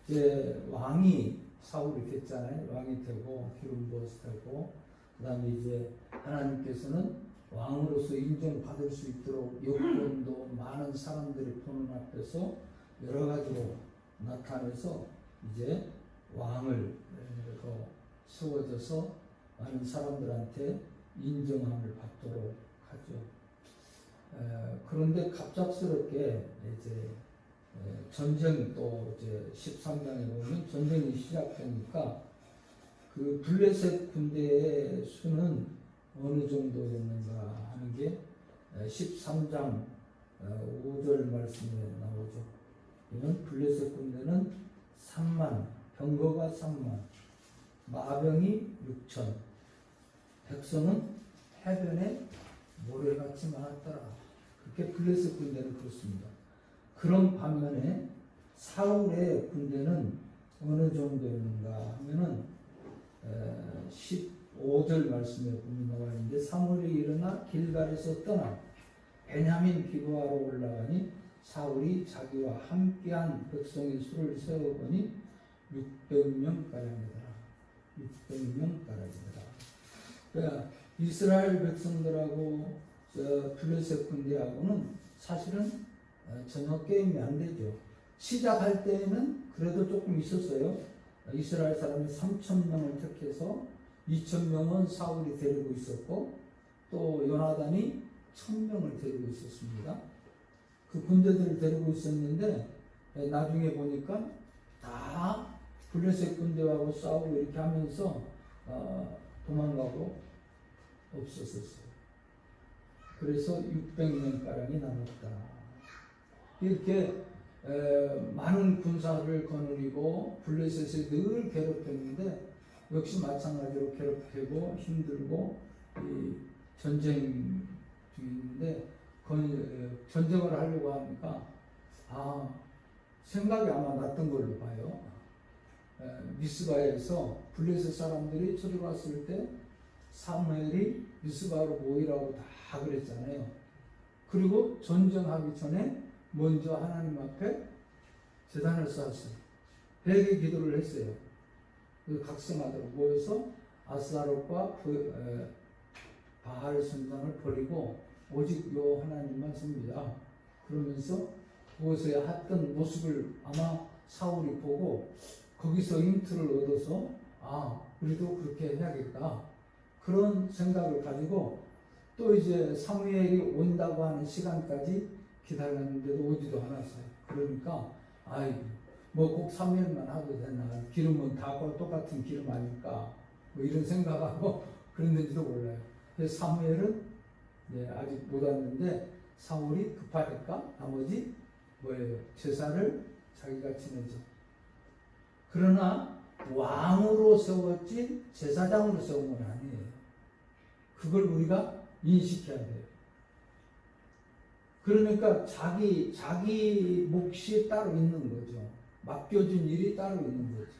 이제 왕이 사울이 됐잖아요. 왕이 되고 기름 부어서 되고 그다음에 이제 하나님께서는 왕으로서 인정받을 수 있도록 여건도 많은 사람들이 보는 앞에서 여러 가지로 나타내서 이제 왕을 세워져서 많은 사람들한테 인정함을 받도록 하죠. 그런데 갑작스럽게 이제 전쟁 또 이제 13장에 보면 전쟁이 시작되니까 그 블레셋 군대의 수는 어느 정도였는가 하는 게 13장 5절 말씀에 나오죠. 이는 블레셋 군대는 3만, 병거가 3만, 마병이 6천, 백성은 해변에 모래같이 많았더라. 그렇게 블레셋 군대는 그렇습니다. 그런 반면에 사울의 군대는 어느 정도였는가 하면은 15절 말씀에 보면 나와 있는데 사무엘이 일어나 길갈에서 떠나 베냐민 기브아로 올라가니 사울이 자기와 함께한 백성의 수를 세어보니 600명가량이더라. 600명가량이더라. 그러니까 이스라엘 백성들하고 블레셋 군대하고는 사실은 전혀 게임이 안 되죠. 시작할 때에는 그래도 조금 있었어요. 이스라엘 사람이 3,000명을 택해서 2,000명은 사울이 데리고 있었고 또 요나단이 1,000명을 데리고 있었습니다. 그 군대들을 데리고 있었는데 나중에 보니까 다 블레셋 군대하고 싸우고 이렇게 하면서 도망가고 없었어요. 그래서 600명가량이 남았다. 이렇게 많은 군사를 거느리고 블레셋을 늘 괴롭혔는데 역시 마찬가지로 괴롭히고 힘들고 이 전쟁 중인데 전쟁을 하려고 하니까 생각이 아마 났던 걸로 봐요. 미스바에서 블레셋 사람들이 쳐들어왔을 때 사무엘이 미스바로 모이라고 다 그랬잖아요. 그리고 전쟁하기 전에 먼저 하나님 앞에 제단을 쌓았어요. 회개 기도를 했어요. 그 각성하도록 모여서 아스타롯과 바알 선장을 버리고 오직 요 하나님만 섭니다. 그러면서 그곳에 했던 모습을 아마 사울이 보고 거기서 힌트를 얻어서 우리도 그렇게 해야겠다. 그런 생각을 가지고 또 이제 사무엘이 온다고 하는 시간까지 기다렸는데도 오지도 않았어요. 그러니까 뭐 꼭 사무엘만 하도 되나, 기름은 다 똑같은 기름 아닐까, 뭐 이런 생각하고 그랬는지도 몰라요. 그래서 사무엘은 아직 못 왔는데 사울이 급하니까 나머지 제사를 자기가 지내죠. 그러나 왕으로 세웠지 제사장으로 세운 건 아니에요. 그걸 우리가 인식해야 돼요. 그러니까 자기 몫이 따로 있는 거죠. 맡겨진 일이 따로 있는 거죠.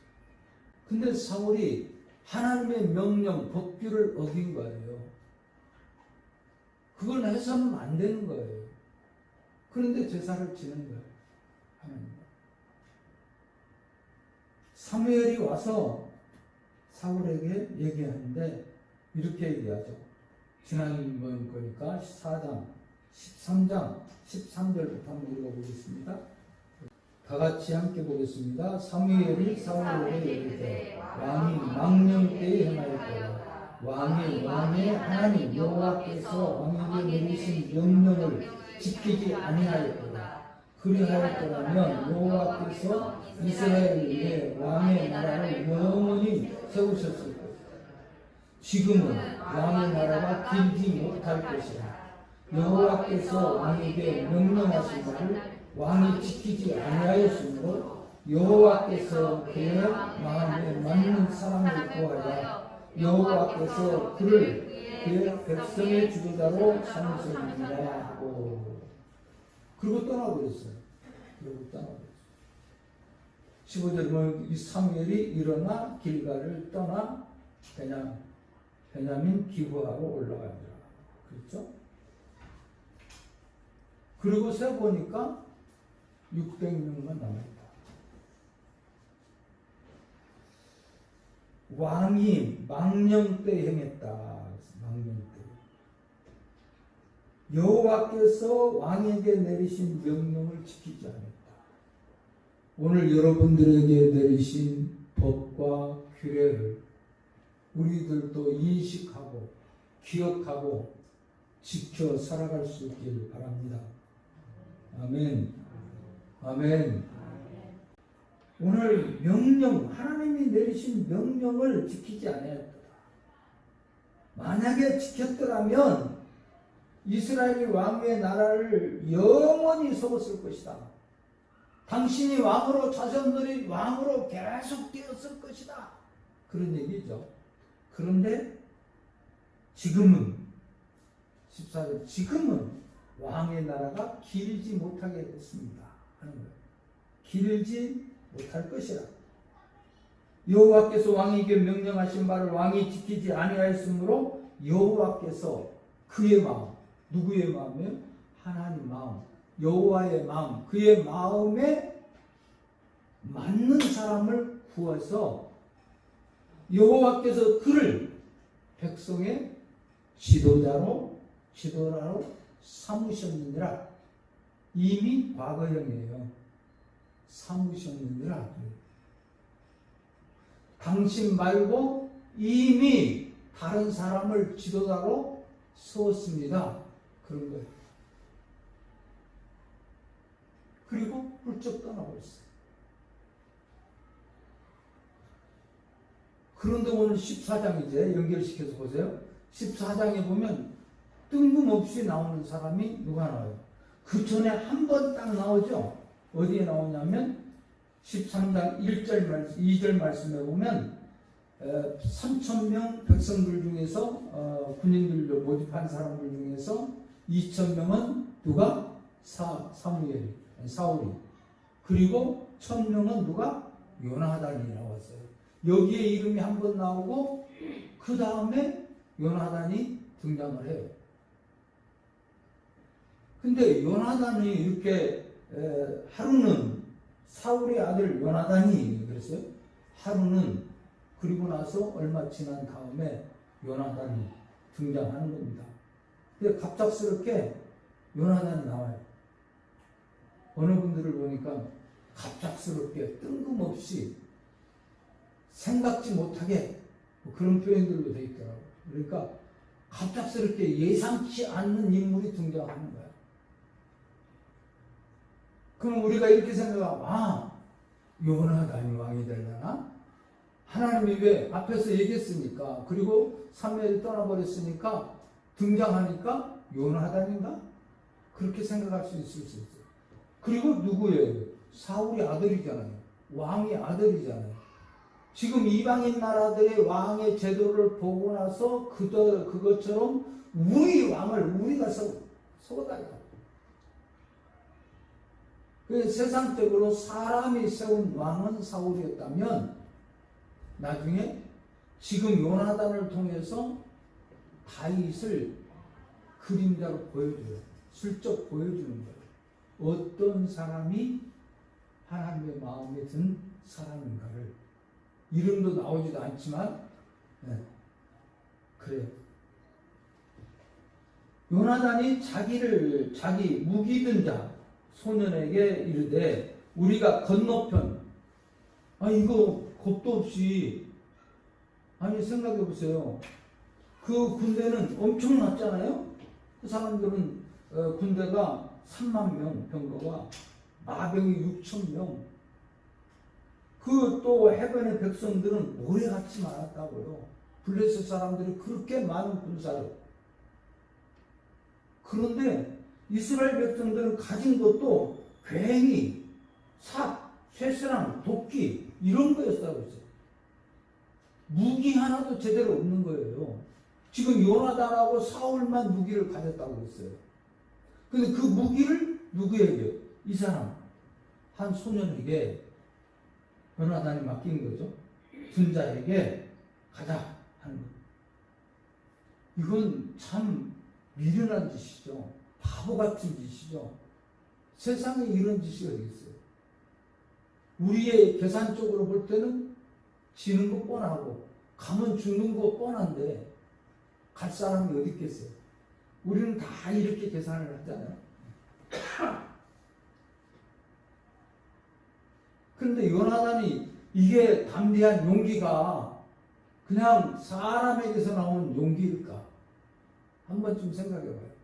근데 사울이 하나님의 명령, 법규를 어긴 거예요. 그건 해서는 안 되는 거예요. 그런데 제사를 지는 거예요. 하나님. 사무엘이 와서 사울에게 얘기하는데 이렇게 얘기하죠. 지난번 거니까 4장 13장 13절부터 한번 읽어보겠습니다. 다 같이 함께 보겠습니다. 사무엘이 사울에게 이르되 왕이 망령 때에 행하였도다. 왕의 하나님 여호와께서 왕에게 내리신 명령을 지키지 아니하였도다. 그리하였더라면 여호와께서 이스라엘을 위해 왕의 나라를 영원히 세우셨을 것이다. 지금은 왕의 나라가 길지 못할 것이다. 여호와께서 왕에게 명령하신 바를 왕이 지키지 아니하였으므로 여호와께서 그의 마음에 맞는 사람을 구하여 여호와께서 그를 그의 백성의 주도자로 삼으셨느니라 하고 그리고 떠나버렸어요. 15절 보면 이 사무엘이 일어나 길갈을 떠나 베냐민 기브아로 올라갑니다. 그렇죠? 그리고 세보니까 600명만 남았다. 왕이 망령 때 행했다. 망령 때. 여호와께서 왕에게 내리신 명령을 지키지 않았다. 오늘 여러분들에게 내리신 법과 규례를 우리들도 인식하고 기억하고 지켜 살아갈 수 있길 바랍니다. 아멘. 아멘. 오늘 명령, 하나님이 내리신 명령을 지키지 않았다. 만약에 지켰더라면 이스라엘이 왕의 나라를 영원히 세웠을 것이다. 당신이 왕으로, 자손들이 왕으로 계속 되었을 것이다. 그런 얘기죠. 그런데 지금은 14절, 지금은 왕의 나라가 길지 못하게 됐습니다 하는 거예요. 길지 못할 것이라. 여호와께서 왕에게 명령하신 바를 왕이 지키지 아니하였으므로 여호와께서 그의 마음, 누구의 마음이요? 하나님 마음, 여호와의 마음, 그의 마음에 맞는 사람을 구해서 여호와께서 그를 백성의 지도자로 삼으셨느니라. 이미 과거형이에요. 삼으셨느니라. 당신 말고 이미 다른 사람을 지도자로 세웠습니다. 그런 거예요. 그리고 훌쩍 떠나고 있어요. 그런데 오늘 14장 이제 연결시켜서 보세요. 14장에 보면 뜬금없이 나오는 사람이 누가 나와요? 그 전에 한 번 딱 나오죠. 어디에 나오냐면 13장 1절 말씀, 2절 말씀에 보면 3,000명 백성들 중에서 군인들로 모집한 사람들 중에서 2,000명은 누가? 사무엘, 사울이. 그리고 1,000명은 누가? 요나단이 나왔어요. 여기에 이름이 한 번 나오고 그 다음에 요나단이 등장을 해요. 근데 요나단이 이렇게 하루는 사울의 아들 요나단이 그랬어요. 하루는 그리고 나서 얼마 지난 다음에 요나단이 등장하는 겁니다. 근데 갑작스럽게 요나단이 나와요. 어느 분들을 보니까 갑작스럽게 뜬금없이 생각지 못하게 그런 표현들로 되어 있더라고요. 그러니까 갑작스럽게 예상치 않는 인물이 등장하는 거야. 그럼 우리가 이렇게 생각하면 요나단이 왕이 되려나? 하나님이 왜 앞에서 얘기했으니까, 그리고 사무엘이 떠나버렸으니까 등장하니까 요나단인가? 그렇게 생각할 수 있을 수 있어요. 그리고 누구예요? 사울의 아들이잖아요. 왕의 아들이잖아요. 지금 이방인 나라들의 왕의 제도를 보고 나서 그것처럼 우리 왕을 우리가 세워달라. 세상적으로 사람이 세운 왕은 사울이었다면 나중에 지금 요나단을 통해서 다윗을 그림자로 보여줘요. 슬쩍 보여주는 거예요. 어떤 사람이 하나님의 마음에 든 사람인가를. 이름도 나오지도 않지만 그래요. 요나단이 자기 무기든 자 소년에게 이르되 우리가 건너편 이거 겁도 없이 생각해 보세요. 그 군대는 엄청났잖아요. 그 사람들은 군대가 3만 명 병거가 마병이 6,000명. 그 또 해변의 백성들은 모래같이 많았다고요. 블레셋 사람들이 그렇게 많은 군사를. 그런데 이스라엘 백성들은 가진 것도 괭이, 삽, 쇠사랑, 도끼 이런 거였다고 했어요. 무기 하나도 제대로 없는 거예요. 지금 요나단하고 사울만 무기를 가졌다고 했어요. 근데 그 무기를 누구에게? 이 사람 한 소년에게 요나단이 맡긴 거죠. 군자에게 가자 하는 거예요. 이건 참 미련한 짓이죠. 바보 같은 짓이죠. 세상에 이런 짓이 어디 있어요. 우리의 계산적으로 볼 때는 지는 거 뻔하고 가면 죽는 거 뻔한데 갈 사람이 어디 있겠어요? 우리는 다 이렇게 계산을 하잖아요. 그런데 요나단이 이게 담대한 용기가 그냥 사람에게서 나온 용기일까? 한 번쯤 생각해 봐요.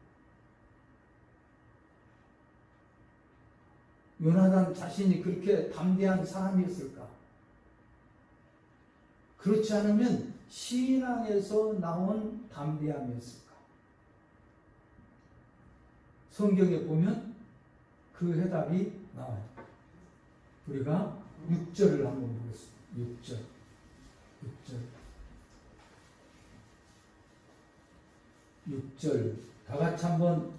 요나단 자신이 그렇게 담대한 사람이었을까? 그렇지 않으면 신앙에서 나온 담대함이었을까? 성경에 보면 그 해답이 나와요. 우리가 6절을 한번 보겠습니다. 6절 다 같이 한번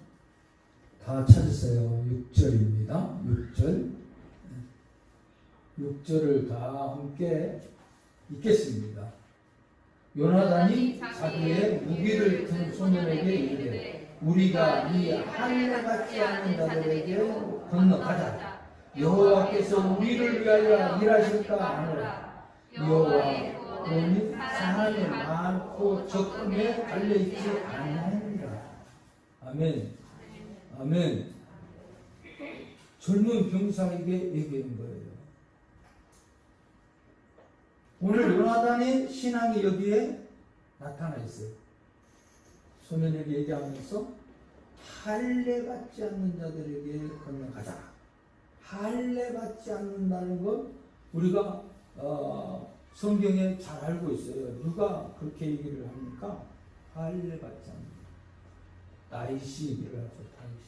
다 찾으세요. 6절입니다. 6절을 다 함께 읽겠습니다. 요나단이 자기의 무기를 든 소년에게 이르되 우리가 이 할례 받지 않는 자들에게 건너가자. 여호와께서 우리를 위하여 일하실까 하노라. 여호와는 사람이 많고 적음에 달려있지 아니하니라. 아멘. 아멘. 젊은 병사에게 얘기한 거예요. 오늘 요나단의 신앙이 여기에 나타나 있어요. 소년에게 얘기하면서 할례 받지 않는 자들에게 건너가자. 할례 받지 않는다는 것 우리가 성경에 잘 알고 있어요. 누가 그렇게 얘기를 합니까? 할례 받지 않는다. 다윗이 얘기를 하죠. 다윗이.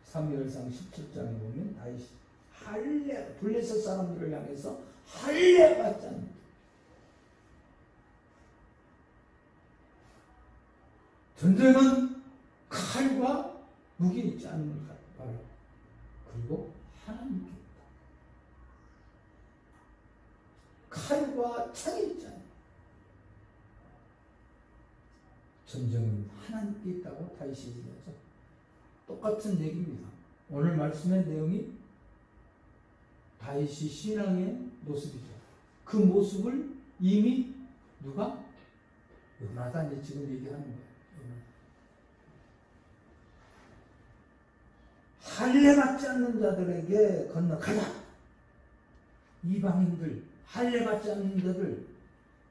사무엘상 17장에 보면 다윗이 할례 블레셋 사람들을 향해서 할례 받지 않는다. 전쟁은 칼과 무기 있지 않는 바로 그리고 하나님께 있다. 칼과 창이 있지 않아요. 전쟁은 하나님께 있다고 다윗이 얘기하죠. 똑같은 얘기입니다. 오늘 말씀의 내용이 다윗이 신앙의 모습이죠. 그 모습을 이미 누가? 요나단이 지금 얘기하는 거예요. 할례 받지 않는 자들에게 건너가자. 이방인들, 할례 받지 않는 자들,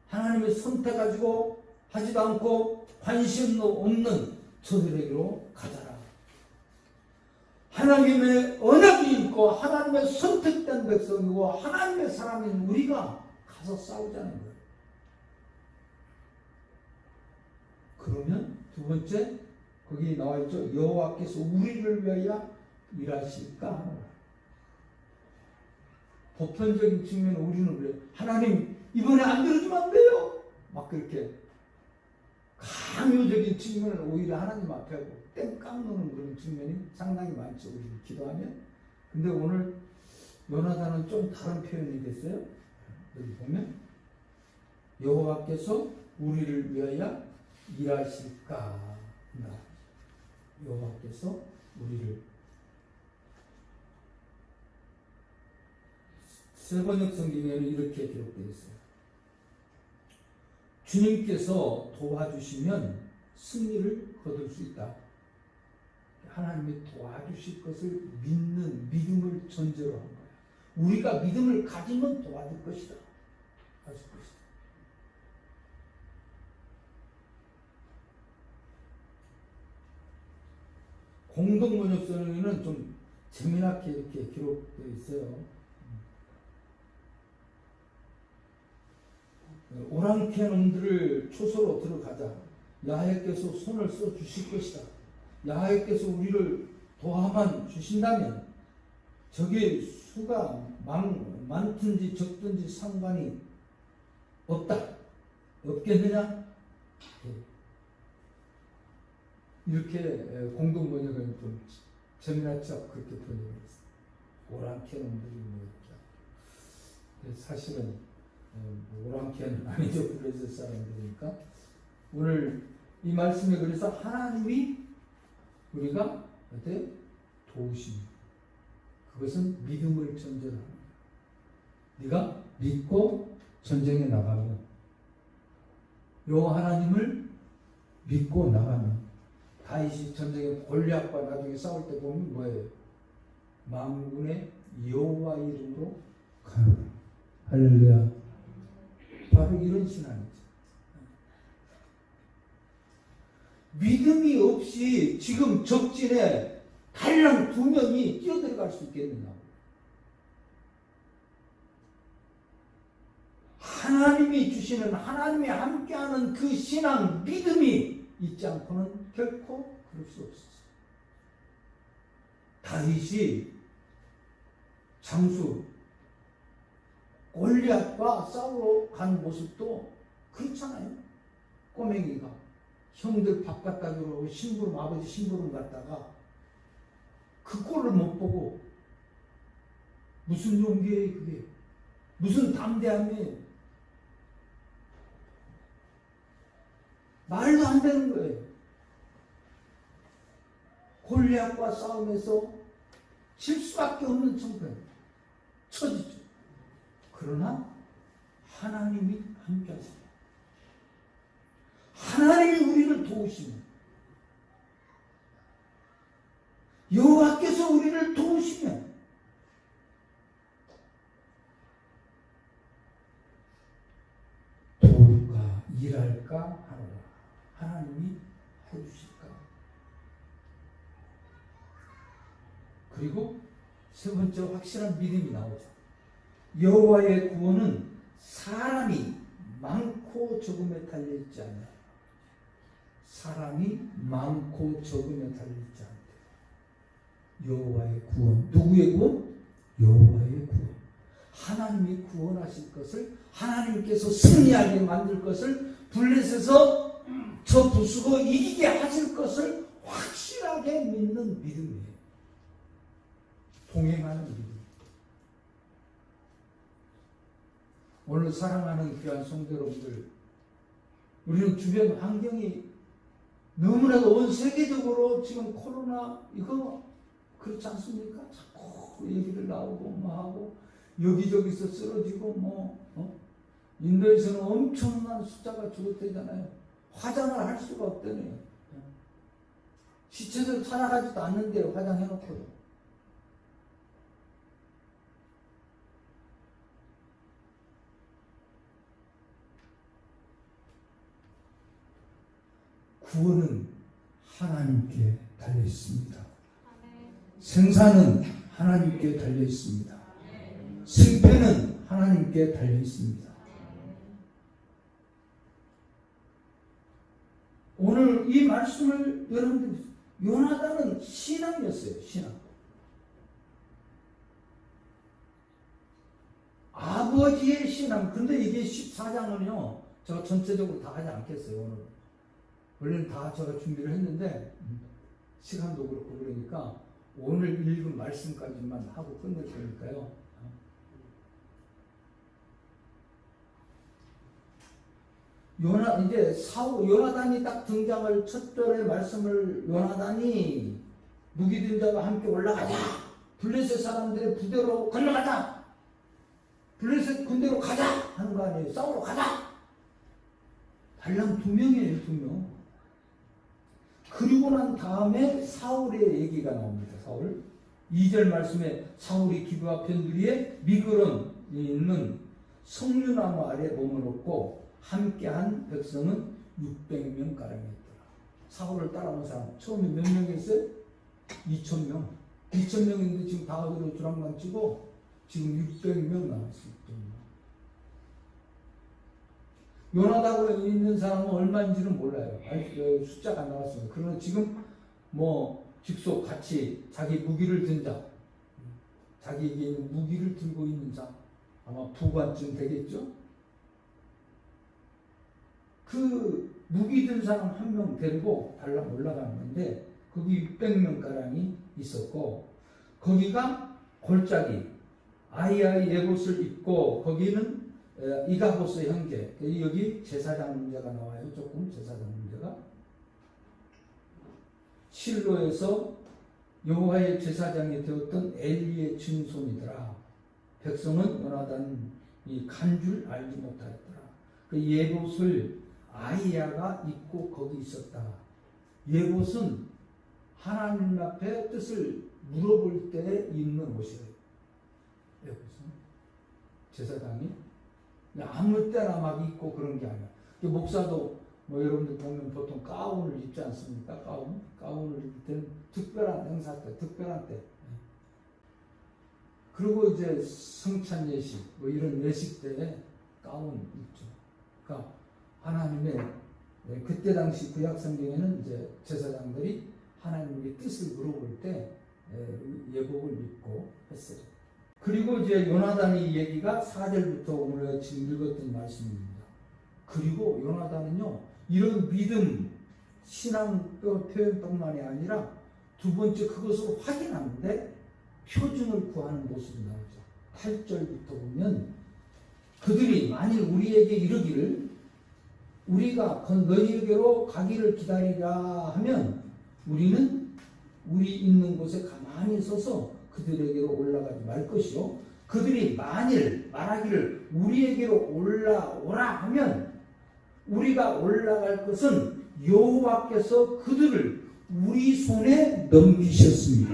하나님의 선택가지고 하지도 않고 관심도 없는 저들에게로 가자라. 하나님의 언약이 있고 하나님의 선택된 백성이고 하나님의 사람인 우리가 가서 싸우자는 거예요. 그러면 두 번째 거기 나와 있죠. 여호와께서 우리를 위하여 일하실까 하노라. 보편적인 측면은 우리는 그래. 하나님 이번에 안 들어주면 안 돼요. 막 그렇게 강요적인 측면은 오히려 하나님 앞에 하고 땡깡 놓는 그런 측면이 상당히 많죠. 우리 기도하면. 근데 오늘 요나단은 좀 다른 표현이겠어요. 여기 보면 여호와께서 우리를 위하여 일하실까. 여호와께서 우리를. 세번역 성경에는 이렇게 기록되어 있어요. 주님께서 도와주시면 승리를 거둘 수 있다. 하나님이 도와주실 것을 믿는 믿음을 전제로 한 거예요. 우리가 믿음을 가지면 도와줄 것이다. 도와줄 것이다. 공동번역서에는 좀 재미나게 이렇게 기록되어 있어요. 오랑캐놈들을 초소로 들어가자. 야훼께서 손을 써 주실 것이다. 야훼께서 우리를 도와만 주신다면 적의 수가 많든지 적든지 상관이 없다. 없겠느냐? 이렇게 공동번역은 좀 재미나죠. 그렇게 번역했어요. 오랑캐놈들이 뭐였죠. 사실은 오랑캐는 아니죠. 블레셋 사람들이니까. 오늘 이 말씀에 그래서 하나님이 우리가 어때? 도우심. 그것은 믿음을 전제로 합니다. 네가 믿고 전쟁에 나가면 요 하나님을 믿고 나가면 다윗이 전쟁에 골리앗과 나중에 싸울 때 보면 뭐예요? 만군의 여호와 이름으로 가노라. 할렐루야. 바로 이런 신앙이죠. 믿음이 없이 지금 적진에 달랑 2명이 뛰어들어갈 수 있겠느냐? 하나님이 주시는, 하나님이 함께하는 그 신앙, 믿음이 있지 않고는 결코 그럴 수 없었어요. 다윗이 장수 골리앗과 싸우러 간 모습도 그렇잖아요. 꼬맹이가 형들 밥 갖다 주러 심부름, 아버지 심부름 갔다가 그 꼴을 못 보고 무슨 용기예요 그게? 무슨 담대함이에요? 말도 안 되는 거예요. 골리앗과 싸움에서 질 수밖에 없는 청년 처지죠. 그러나 하나님이 함께 하세요. 하나님이 우리를 도우시면, 여호와께서 우리를 도우시면 도울까 일할까 하노라. 하나님이 해주실까. 그리고 세 번째 확실한 믿음이 나오죠. 여호와의 구원은 사람이 많고 적음에 달려있지 않아요. 사람이 많고 적음에 달려있지 않아요. 여호와의 구원. 누구의 구원? 여호와의 구원. 하나님이 구원하실 것을, 하나님께서 승리하게 만들 것을, 블레셋에서 저 부수고 이기게 하실 것을 확실하게 믿는 믿음이에요. 동행하는 믿음. 오늘 사랑하는 귀한 성도 여러분들, 우리는 주변 환경이 너무나도 온 세계적으로 지금 코로나 이거 그렇지 않습니까? 자꾸 얘기를 나오고 뭐 하고 여기저기서 쓰러지고 인도에서는 엄청난 숫자가 죽었대잖아요. 화장을 할 수가 없다네요. 시체들 찾아가지도 않는데 화장해놓고도. 구원은 하나님께 달려 있습니다. 생사는 하나님께 달려 있습니다. 승패는 하나님께 달려 있습니다. 오늘 이 말씀을 여러분들, 요나단은 신앙이었어요. 신앙. 아버지의 신앙. 근데 이게 14장은요 제가 전체적으로 다 하지 않겠어요. 오늘 원래는 다 제가 준비를 했는데 시간도 그렇고 그러니까 오늘 읽은 말씀까지만 하고 끝낼 거니까요. 요나단이 딱 등장을, 첫 절의 말씀을, 요나단이 무기든 자와 함께 올라가자, 블레셋 사람들의 부대로 건너가자, 블레셋 군대로 가자 하는 거 아니에요. 싸우러 가자. 달랑 2명이에요. 2명. 그리고 난 다음에 사울의 얘기가 나옵니다. 사울 2절 말씀에 사울이 기브아 편두리에 미그런 있는 석류나무 아래 몸을 얻고 함께한 백성은 600명 가량이었더라. 사울을 따라온 사람 처음에 몇 명이었어요? 2,000명. 2,000명인데 지금 다 어디로 주랑만 치고 지금 600명 남았어요. 요나단에 있는 사람은 얼마인지는 몰라요. 아직 숫자가 안 나왔습니다. 그러나 지금 직속 같이 자기 무기를 든 자, 자기에게 있는 무기를 들고 있는 자, 아마 부관쯤 되겠죠? 그 무기 든 사람 1명 데리고 달랑 올라가는 건데 거기 600명가량이 있었고, 거기가 골짜기 아이아이 예봇을 입고, 거기는 이가보스 형제, 여기 제사장 문제가 나와요. 조금 제사장 문제가 실로에서 여호와의 제사장이 되었던 엘리의 증손이더라. 백성은 요나단이 간 줄 알지 못하였더라. 그 예봇을 아이야가 입고 거기 있었다. 예봇은 하나님 앞에 뜻을 물어볼 때 입는 옷이에요. 예봇은 제사장이 아무 때나 막 입고 그런 게 아니야. 목사도 뭐 여러분들 보면 보통 가운을 입지 않습니까? 가운을 입을 때는 특별한 행사 때, 특별한 때. 그리고 이제 성찬 예식, 뭐 이런 예식 때에 가운 입죠. 그러니까 하나님의 그때 당시 구약 성경에는 이제 제사장들이 하나님의 뜻을 물어볼 때 예복을 입고 했어요. 그리고 이제 요나단의 얘기가 4절부터 오늘 지금 읽었던 말씀입니다. 그리고 요나단은요, 이런 믿음, 신앙 표현뿐만이 아니라 두 번째 그것을 확인하는데 표준을 구하는 모습이 나오죠. 8절부터 보면 그들이 만일 우리에게 이르기를 우리가 너희에게로 가기를 기다리라 하면 우리는 우리 있는 곳에 가만히 서서 그들에게로 올라가지 말 것이요. 그들이 만일 말하기를 우리에게로 올라오라 하면 우리가 올라갈 것은 여호와께서 그들을 우리 손에 넘기셨으니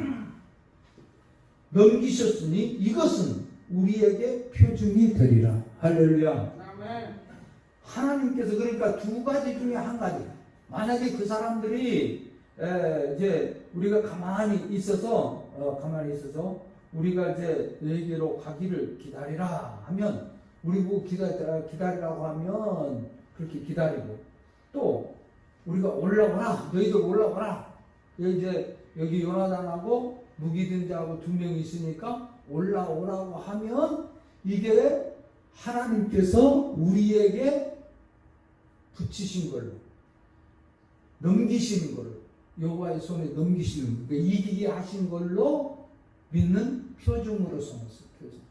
이것은 우리에게 표준이 되리라. 할렐루야. 하나님께서 그러니까 두 가지 중에 한 가지. 만약에 그 사람들이 이제 우리가 가만히 있어서 우리가 이제 너희에게로 가기를 기다리라 하면 우리 보고 기다리라고 하면 그렇게 기다리고 또 우리가 올라오라 너희들 올라오라 이제 여기 요나단하고 무기든 자하고 두 명이 있으니까 올라오라고 하면 이게 하나님께서 우리에게 붙이신 걸로 넘기시는 걸로 여호와의 손에 넘기시는 그러니까 이기게 하신 걸로 믿는 표준으로 삼았어요. 표준.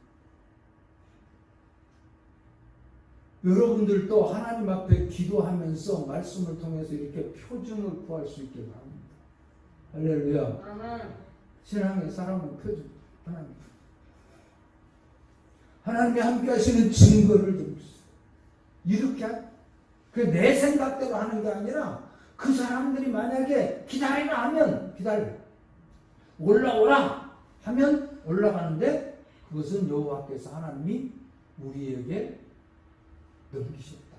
여러분들도 하나님 앞에 기도하면서 말씀을 통해서 이렇게 표준을 구할 수 있길 바랍니다. 할렐루야. 아멘. 신앙의 사람은 표준. 하나님이 함께 하시는 증거를 좀 주세요. 이렇게 내 생각대로 하는 게 아니라 그 사람들이 만약에 기다리라 하면 기다려. 올라오라 하면 올라가는데 그것은 여호와께서 하나님이 우리에게 넘기셨다.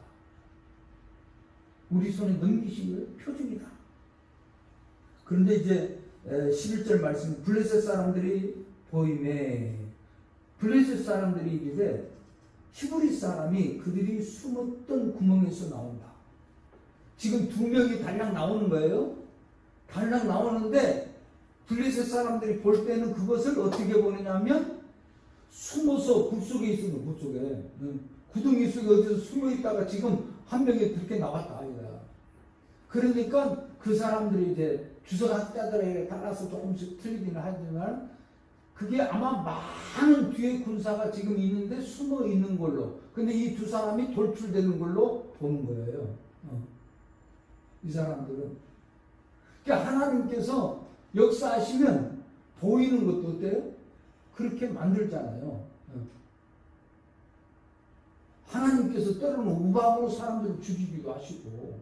우리 손에 넘기신 거예요. 표준이다. 그런데 이제 11절 말씀 블레셋 사람들이 보이매 블레셋 사람들이 이제 히브리 사람이 그들이 숨었던 구멍에서 나온다. 지금 두 명이 달랑 나오는 거예요. 달랑 나오는데 블레셋 사람들이 볼 때는 그것을 어떻게 보느냐면 숨어서 굴 속에 있는 굴 속에 구덩이 속에 어디서 숨어 있다가 지금 한 명이 그렇게 나왔다 이거야. 그러니까 그 사람들이 이제 주석학자들에 따라서 조금씩 틀리기는 하지만 그게 아마 많은 뒤에 군사가 지금 있는데 숨어 있는 걸로. 근데 이 두 사람이 돌출되는 걸로 보는 거예요. 이 사람들은. 그러니까 하나님께서 역사하시면 보이는 것도 어때요? 그렇게 만들잖아요. 하나님께서 때로는 우박으로 사람들을 죽이기도 하시고.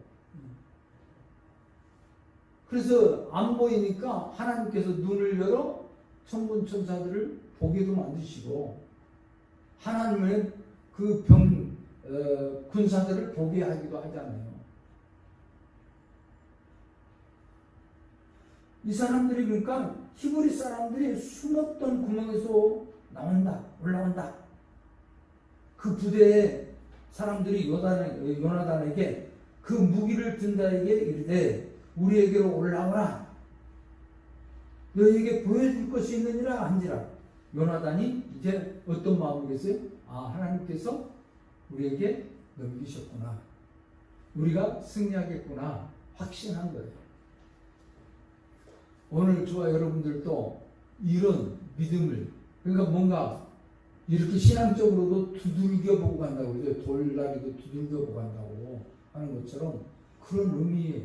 그래서 안 보이니까 하나님께서 눈을 열어 천군 천사들을 보게도 만드시고 하나님의 그 군사들을 보게 하기도 하잖아요. 이 사람들이 그러니까 히브리 사람들이 숨었던 구멍에서 나온다, 올라온다. 그 부대의 사람들이 요나단에게 그 무기를 든 자에게 이르되 우리에게로 올라오라. 너희에게 보여줄 것이 있느니라 한지라. 요나단이 이제 어떤 마음이겠어요? 아, 하나님께서 우리에게 넘기셨구나. 우리가 승리하겠구나. 확신한 거예요. 오늘 저와 여러분들도 이런 믿음을 그러니까 뭔가 이렇게 신앙적으로도 두들겨 보고 간다고 그러죠. 돌다리도 두들겨 보고 간다고 하는 것처럼 그런 의미예요.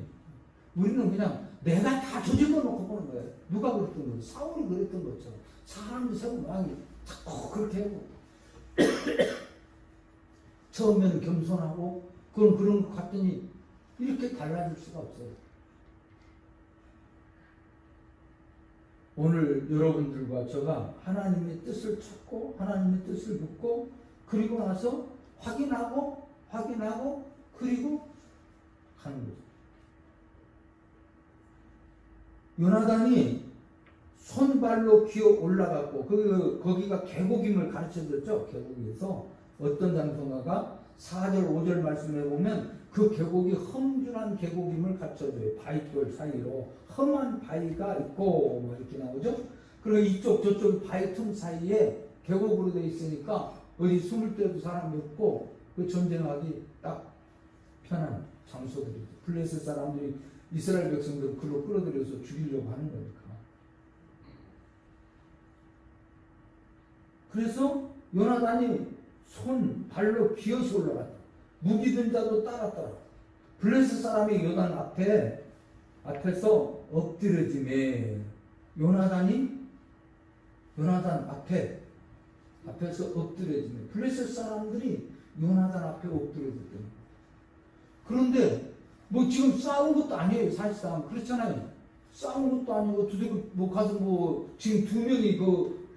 우리는 그냥 내가 다 조직어 놓고 보는 거예요. 누가 그랬던 거예요? 사울이 그랬던 것처럼. 사람이 세운 왕이 자꾸 그렇게 하고 처음에는 겸손하고 그런 것 같더니 이렇게 달라질 수가 없어요. 오늘 여러분들과 제가 하나님의 뜻을 찾고 하나님의 뜻을 묻고 그리고 나서 확인하고 그리고 하는 거죠. 요나단이 손발로 기어 올라갔고 거기가 계곡임을 가르쳐줬죠. 계곡에서 어떤 장소가가 4절 5절 말씀에 보면 그 계곡이 험준한 계곡임을 가르쳐줘요. 바위돌 사이로 험한 바위가 있고 뭐 이렇게 나오죠. 그리고 이쪽 저쪽 바위 틈 사이에 계곡으로 되어 있으니까 어디 숨을 때도 사람이 없고 그 전쟁하기 딱 편한 장소들이죠. 블레셋 사람들이 이스라엘 백성들을 글로 끌어들여서 죽이려고 하는 거니까. 그래서 요나단이 손 발로 기어서 올라갔다. 무기 든 자도 따랐더라. 블레셋 사람이 요단 앞에서 엎드려짐에 요나단 앞에서 엎드려짐에 블레셋 사람들이 요나단 앞에 엎드려졌더니. 그런데 뭐 지금 싸운 것도 아니에요. 사실상 그렇잖아요. 싸운 것도 아니고 두들겨 가서 지금 두 명이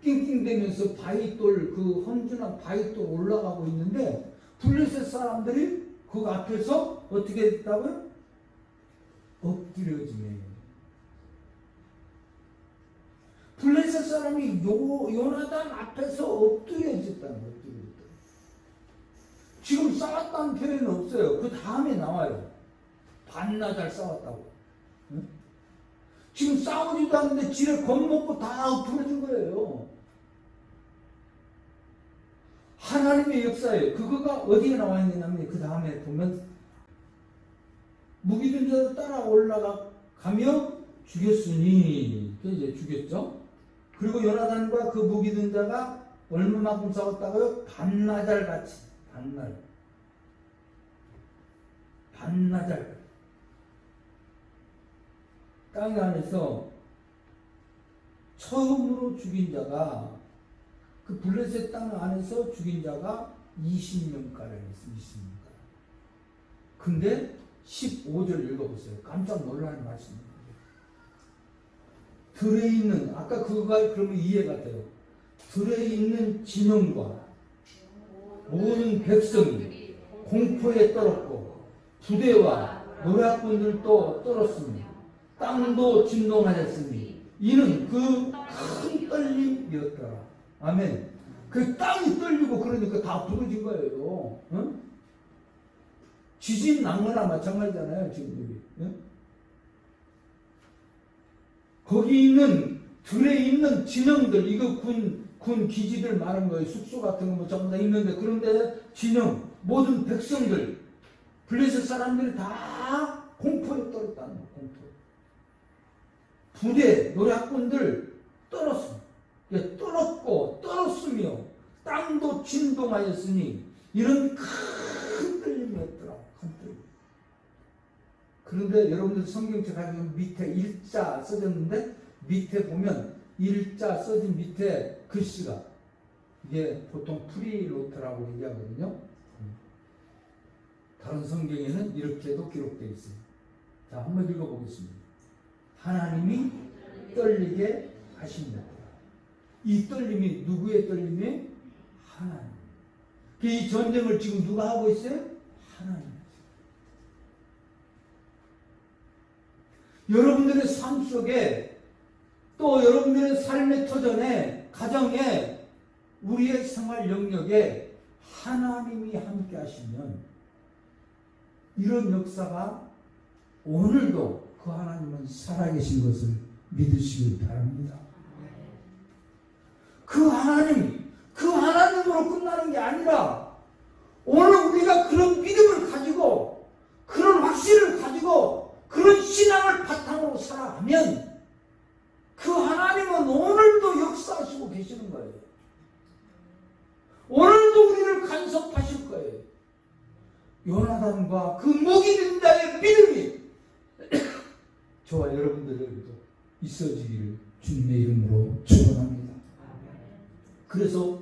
낑낑대면서 바위돌 험준한 바위돌 올라가고 있는데 블레셋 사람들이 그 앞에서 어떻게 했다고요? 엎드려지네. 블레셋 사람이 요나단 앞에서 엎드려졌다는 거예요. 지금 싸웠다는 표현은 없어요. 그 다음에 나와요. 반나절 싸웠다고. 응? 지금 싸우지도 않는데 지뢰 겁먹고 다 엎드려진 거예요. 하나님의 역사예요. 그거가 어디에 나와 있느냐면 그 다음에 보면 무기든 자도 따라 올라가며 죽였으니 이제 죽였죠. 그리고 요나단과 그 무기든 자가 얼마만큼 싸웠다고요? 반나절 같이 반나절 땅 안에서 처음으로 죽인 자가 그 블레셋 땅 안에서 죽인 자가 20명가량이었어요. 20명가량. 근데 15절 읽어보세요. 깜짝 놀라는 말씀입니다. 들에 있는 아까 그거가 그러면 이해가 돼요. 들에 있는 진영과 모든 백성이 공포에 떨었고 부대와 노략군들도 떨었으니 땅도 진동하였으니 이는 그 큰 떨림이었더라. 아멘. 그 땅이 떨리고 그러니까 다 부러진 거예요. 응? 지진 난 거나 마찬가지잖아요. 지금 여기. 응? 거기 있는 들에 있는 진영들 이거 군 기지들 많은 거예요. 숙소 같은 거 뭐 전부 다 있는데 그런데 진영 모든 백성들 블레셋 사람들이 다 공포에 떨었다는 거예요. 공포. 부대 노략군들 떨었으며 땅도 진동하였으니 이런 큰 떨림이었더라. 큰 떨림. 그런데 여러분들 성경책 가지고 밑에 일자 써졌는데 밑에 보면 일자 써진 밑에 글씨가 이게 보통 프리로트라고 얘기하거든요. 다른 성경에는 이렇게도 기록되어 있어요. 자, 한번 읽어보겠습니다. 하나님이 떨리게 하십니다. 이 떨림이 누구의 떨림이에요? 하나님. 이 전쟁을 지금 누가 하고 있어요? 하나님. 여러분들의 삶 속에 또 여러분들의 삶의 터전에 가정에 우리의 생활 영역에 하나님이 함께 하시면 이런 역사가 오늘도 그 하나님은 살아계신 것을 믿으시길 바랍니다. 그 하나님으로 끝나는 게 아니라 오늘 우리가 그런 믿음을 가지고 그런 확신을 가지고 그런 신앙을 바탕으로 살아가면 그 하나님은 오늘도 역사하시고 계시는 거예요. 오늘도 우리를 간섭하실 거예요. 요나단과 그 목이 든 자의 믿음이 저와 여러분들에게도 있어지기를 주님의 이름으로 축원합니다. 그래서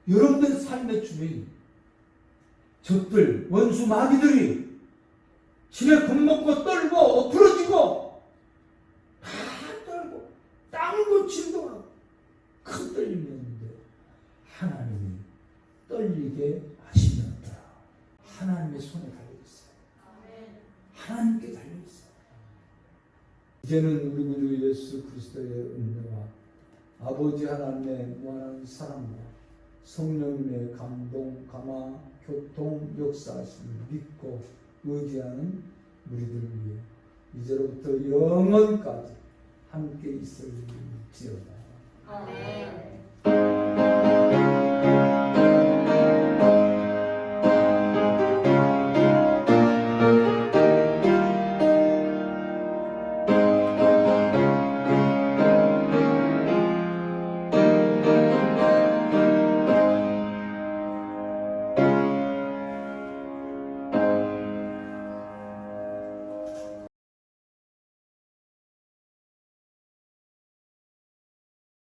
여러분들의 삶의 주변 적들, 원수 마귀들이 집에 겁먹고 떨고 엎으러지고 다 떨고 땅을 고침도 하고 큰 떨림이었는데 하나님이 떨리게 하시면더라. 하나님의 손에 달려있어요. 하나님께 달려있어요. 이제는 우리 구주 예수 그리스도의 은혜와 아버지 하나님의 무한한 사랑과 성령님의 감동, 감화, 교통, 역사하심을 믿고 의지하는 우리들 위해 이제로부터 영원까지 함께 있을지어다. 아멘.